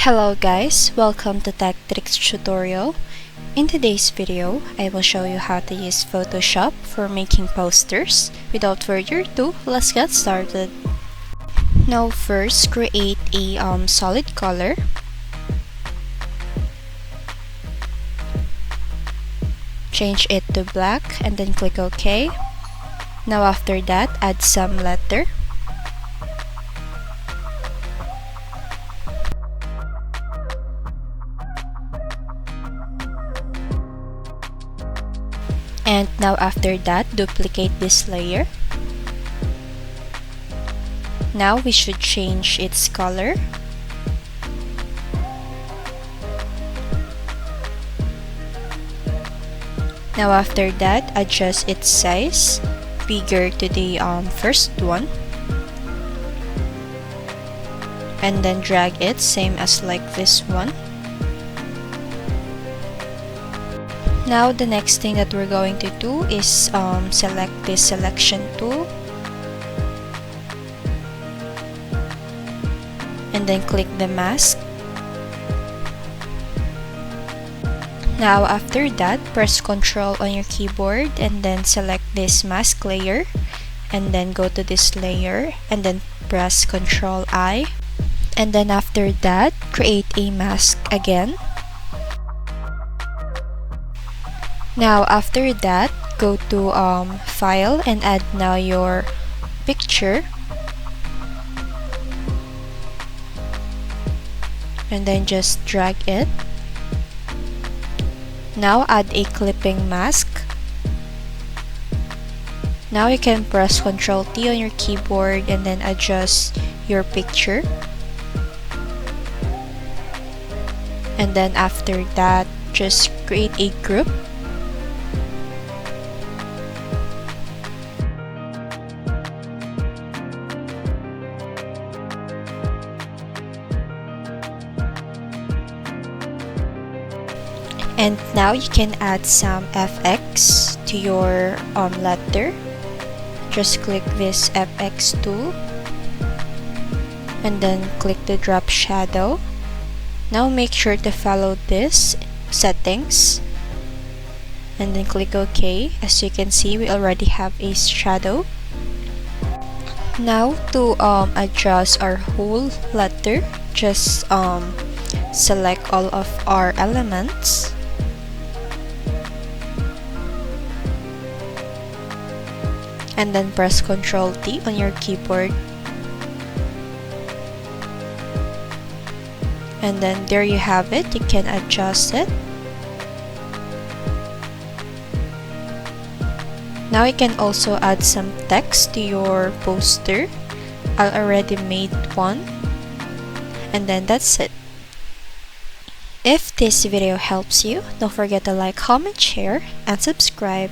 Hello guys, welcome to Tech Tricks tutorial. In today's video, I will show you how to use Photoshop for making posters. Without further ado, let's get started. Now first, create a solid color. Change it to black and then click OK. Now after that, add some letter. And now after that, duplicate this layer. Now we should change its color. Now after that, adjust its size bigger to the first one. And then drag it same as like this one. Now the next thing that we're going to do is select this selection tool and then click the mask. Now after that, press Ctrl on your keyboard and then select this mask layer and then go to this layer and then press Ctrl I, and then after that, create a mask again. Now after that, go to File and add now your picture. And then just drag it. Now add a clipping mask. Now you can press Ctrl T on your keyboard and then adjust your picture. And then after that, just create a group. And now you can add some FX to your letter. Just click this FX tool and then click the drop shadow. Now make sure to follow this settings and then click OK. As you can see, we already have a shadow. Now to adjust our whole letter, just select all of our elements. And then press Ctrl T on your keyboard. And then there you have it, you can adjust it. Now you can also add some text to your poster. I already made one. And then that's it. If this video helps you, don't forget to like, comment, share, and subscribe.